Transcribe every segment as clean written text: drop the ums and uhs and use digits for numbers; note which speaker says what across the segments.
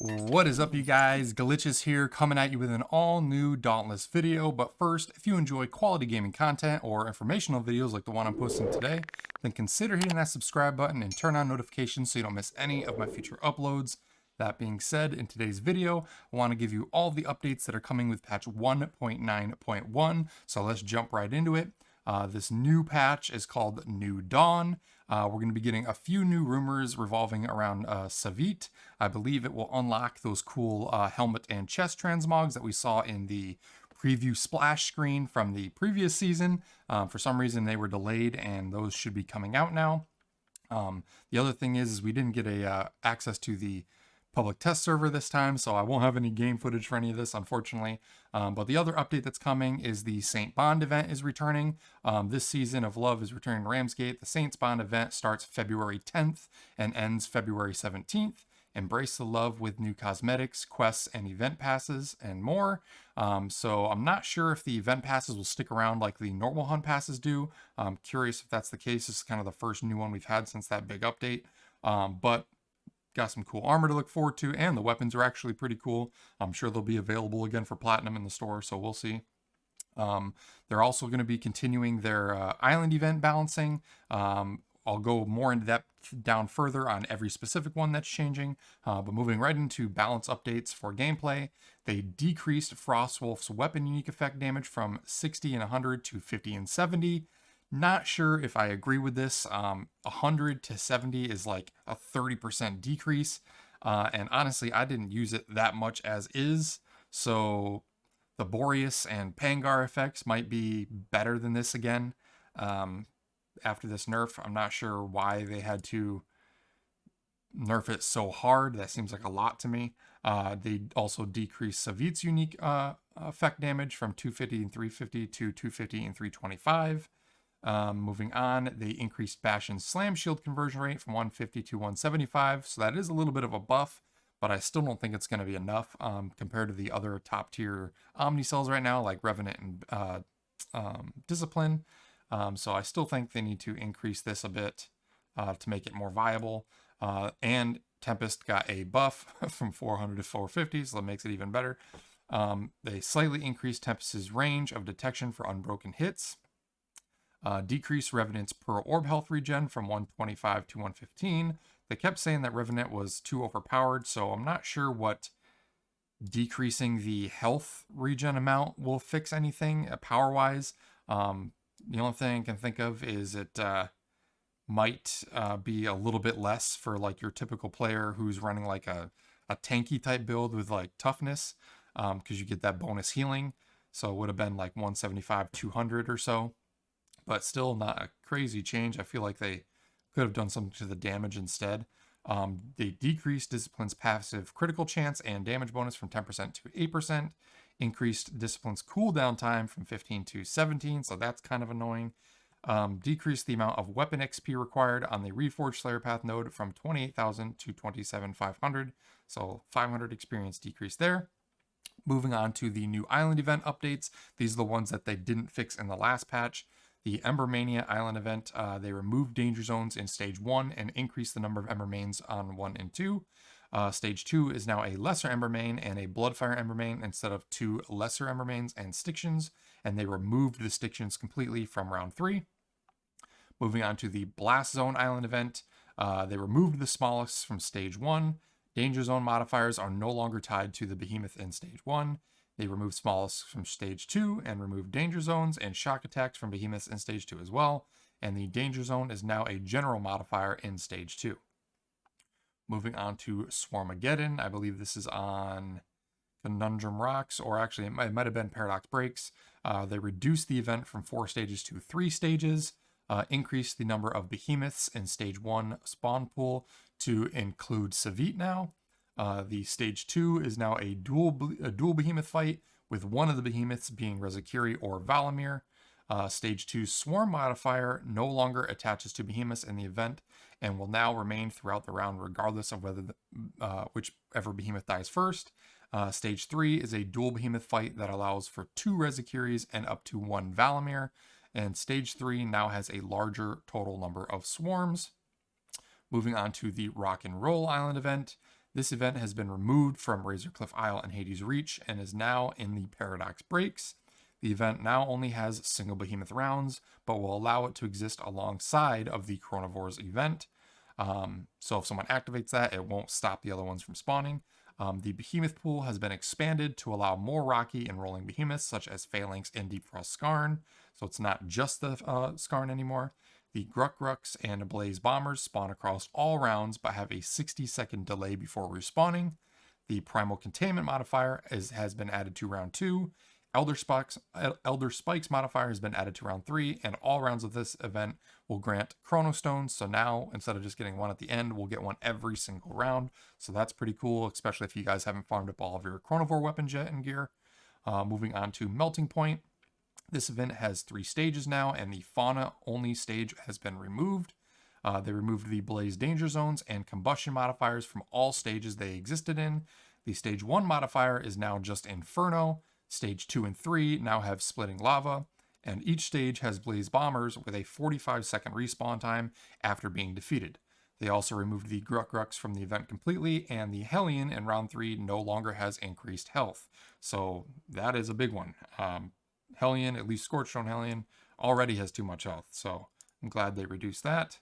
Speaker 1: What is up, you guys? Glitchiz here, coming at you with an all-new Dauntless video. But first, if you enjoy quality gaming content or informational videos like the one I'm posting today, then consider hitting that subscribe button and turn on notifications so you don't miss any of my future uploads. That being said, in today's video, I want to give you all the updates that are coming with patch 1.9.1, so let's jump right into it. This new patch is called New Dawn. We're going to be getting a few new rumors revolving around Sahvyt. I believe it will unlock those cool helmet and chest transmogs that we saw in the preview splash screen from the previous season. For some reason, they were delayed, and those should be coming out now. The other thing is we didn't get access to the public test server this time, so I won't have any game footage for any of this, unfortunately. But the other update that's coming is the Saint Bond event is returning. This season of Love is returning to Ramsgate. The Saints Bond event starts February 10th and ends February 17th. Embrace the love with new cosmetics, quests, and event passes, and more. So I'm not sure if the event passes will stick around like the normal hunt passes do. I'm curious if that's the case. This is kind of the first new one we've had since that big update. But got some cool armor to look forward to, and the weapons are actually pretty cool. I'm sure they'll be available again for Platinum in the store, so we'll see. They're also going to be continuing their island event balancing. I'll go more into that down further on every specific one that's changing, but moving right into balance updates for gameplay. They decreased Frostwolf's weapon unique effect damage from 60 and 100 to 50 and 70. Not sure if I agree with this. 100 to 70 is like a 30% decrease. And honestly, I didn't use it that much as is. So the Boreas and Pangar effects might be better than this again. After this nerf, I'm not sure why they had to nerf it so hard. That seems like a lot to me. They also decreased Sahvyt's unique effect damage from 250 and 350 to 250 and 325. Moving on, they increased Bastion's slam shield conversion rate from 150 to 175, so that is a little bit of a buff, but I still don't think it's going to be enough compared to the other top tier Omni cells right now, like Revenant and Discipline. So I still think they need to increase this a bit to make it more viable. And Tempest got a buff from 400 to 450, so that makes it even better. They slightly increased Tempest's range of detection for unbroken hits. Decreased Revenant's per orb health regen from 125 to 115. They kept saying that Revenant was too overpowered, so I'm not sure what decreasing the health regen amount will fix anything power-wise. The only thing I can think of is it might be a little bit less for like your typical player who's running like a tanky type build with like toughness, because you get that bonus healing. So it would have been like 175, 200 or so. But still not a crazy change. I feel like they could have done something to the damage instead. They decreased Discipline's passive critical chance and damage bonus from 10% to 8%. Increased Discipline's cooldown time from 15 to 17, so that's kind of annoying. Decreased the amount of weapon XP required on the Reforged Slayer Path node from 28,000 to 27,500, so 500 experience decrease there. Moving on to the new island event updates. These are the ones that they didn't fix in the last patch. The Embermania Island event, they removed danger zones in Stage 1 and increased the number of Embermains on 1 and 2. Stage 2 is now a Lesser Embermain and a Bloodfire Embermain instead of 2 Lesser Embermains and Stictions, and they removed the Stictions completely from round 3. Moving on to the Blast Zone Island event, they removed the smallest from Stage 1. Danger Zone modifiers are no longer tied to the Behemoth in Stage 1. They removed smallest from Stage 2 and removed danger zones and shock attacks from behemoths in Stage 2 as well. And the danger zone is now a general modifier in Stage 2. Moving on to Swarmageddon. I believe this is on Conundrum Rocks, or actually it might have been Paradox Breaks. They reduced the event from 4 stages to 3 stages. Increased the number of behemoths in Stage 1 spawn pool to include Sahvyt now. The Stage 2 is now a dual behemoth fight, with one of the behemoths being Rezakiri or Valamir. Stage 2 Swarm modifier no longer attaches to behemoths in the event and will now remain throughout the round regardless of whether whichever behemoth dies first. Stage 3 is a dual behemoth fight that allows for 2 Rezakiris and up to 1 Valamir. And Stage 3 now has a larger total number of swarms. Moving on to the Rock and Roll Island event. This event has been removed from Razorcliff Isle and Hades Reach and is now in the Paradox Breaks. The event now only has single behemoth rounds, but will allow it to exist alongside of the Chronivores event. So if someone activates that, it won't stop the other ones from spawning. The behemoth pool has been expanded to allow more rocky and rolling behemoths, such as Phalanx and Deep Frost Skarn. So it's not just the Skarn anymore. The Gruk-Gruks and Blaze Bombers spawn across all rounds, but have a 60-second delay before respawning. The Primal Containment modifier has been added to round 2. Elder Spikes modifier has been added to round 3, and all rounds of this event will grant Chronostones. So now, instead of just getting one at the end, we'll get one every single round. So that's pretty cool, especially if you guys haven't farmed up all of your Chronivore weapons yet and gear. Moving on to Melting Point. This event has 3 stages now, and the fauna-only stage has been removed. They removed the Blaze Danger Zones and Combustion modifiers from all stages they existed in. The Stage 1 modifier is now just Inferno. Stage 2 and 3 now have Splitting Lava, and each stage has Blaze Bombers with a 45-second respawn time after being defeated. They also removed the Gruk-Gruks from the event completely, and the Hellion in round 3 no longer has increased health. So that is a big one. Hellion, at least Scorchstone Hellion, already has too much health, so I'm glad they reduced that.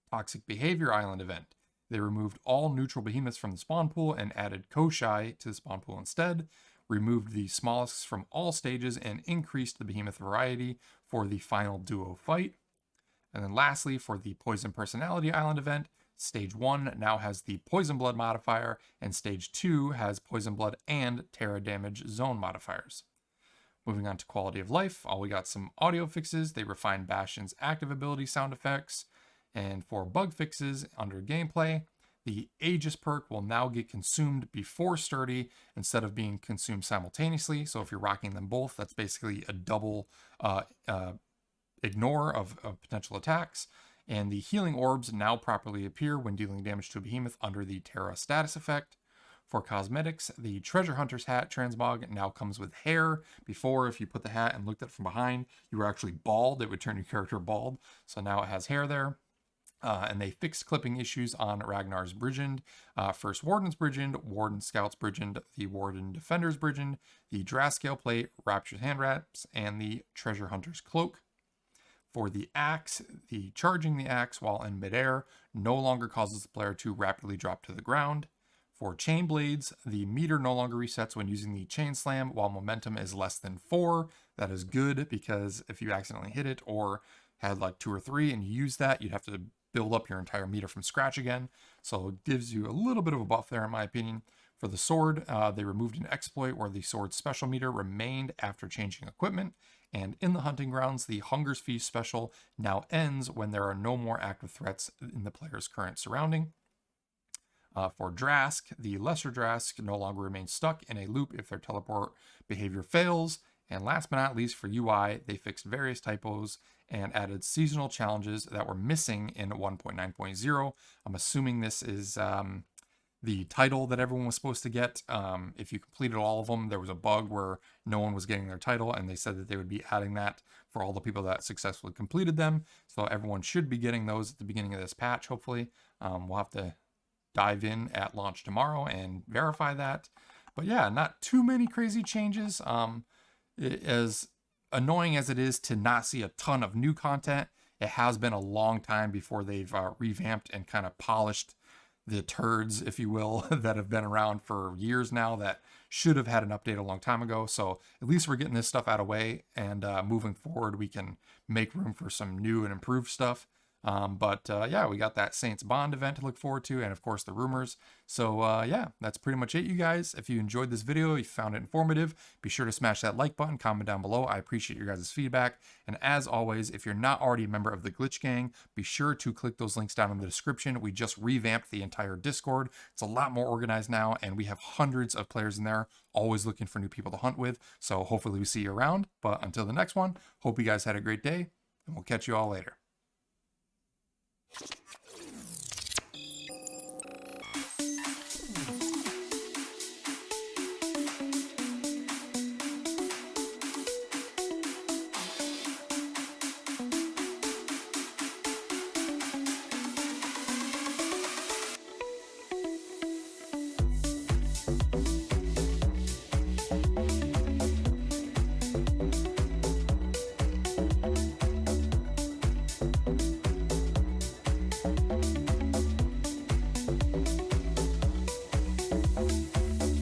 Speaker 1: Toxic Behavior Island event. They removed all neutral behemoths from the spawn pool and added Koshai to the spawn pool instead, removed the mollusks from all stages, and increased the behemoth variety for the final duo fight. And then lastly, for the Poison Personality Island event, Stage 1 now has the Poison Blood modifier, and Stage 2 has Poison Blood and Terra Damage Zone modifiers. Moving on to Quality of Life, we got some audio fixes. They refined Bastion's active ability sound effects. And for bug fixes under gameplay, the Aegis perk will now get consumed before Sturdy instead of being consumed simultaneously. So if you're rocking them both, that's basically a double ignore of potential attacks. And the healing orbs now properly appear when dealing damage to a behemoth under the Terra status effect. For cosmetics, the Treasure Hunter's hat Transmog now comes with hair. Before, if you put the hat and looked at it from behind, you were actually bald. It would turn your character bald. So now it has hair there. And they fixed clipping issues on Ragnar's Brigand, First Warden's Brigand, Warden Scout's Brigand, the Warden Defender's Brigand, the Drascale Plate, Rapture's Hand Wraps, and the Treasure Hunter's Cloak. For the axe, the charging the axe while in midair no longer causes the player to rapidly drop to the ground. For chain blades, the meter no longer resets when using the chain slam while momentum is less than 4. That is good, because if you accidentally hit it or had like 2 or 3 and you use that, you'd have to build up your entire meter from scratch again. So it gives you a little bit of a buff there, in my opinion. For the sword, they removed an exploit where the sword's special meter remained after changing equipment. And in the hunting grounds, the Hunger's Feast special now ends when there are no more active threats in the player's current surrounding. For Drask, the Lesser Drask no longer remains stuck in a loop if their teleport behavior fails. And last but not least, for UI, they fixed various typos and added seasonal challenges that were missing in 1.9.0. I'm assuming this is the title that everyone was supposed to get. If you completed all of them, there was a bug where no one was getting their title, and they said that they would be adding that for all the people that successfully completed them. So everyone should be getting those at the beginning of this patch, hopefully. We'll have to dive in at launch tomorrow and verify that. But yeah, not too many crazy changes. As annoying as it is to not see a ton of new content, it has been a long time before they've revamped and kind of polished the turds, if you will, that have been around for years now that should have had an update a long time ago. So at least we're getting this stuff out of the way, and moving forward, we can make room for some new and improved stuff. Yeah, we got that Saints Bond event to look forward to, and of course the rumors. So yeah, that's pretty much it, you guys. If you enjoyed this video, you found it informative, be sure to smash that like button, comment down below. I appreciate your guys' feedback. And as always, if you're not already a member of the Glitch Gang, be sure to click those links down in the description. We just revamped the entire Discord. It's a lot more organized now, and we have hundreds of players in there, always looking for new people to hunt with. So hopefully we see you around. But until the next one, hope you guys had a great day, and we'll catch you all later.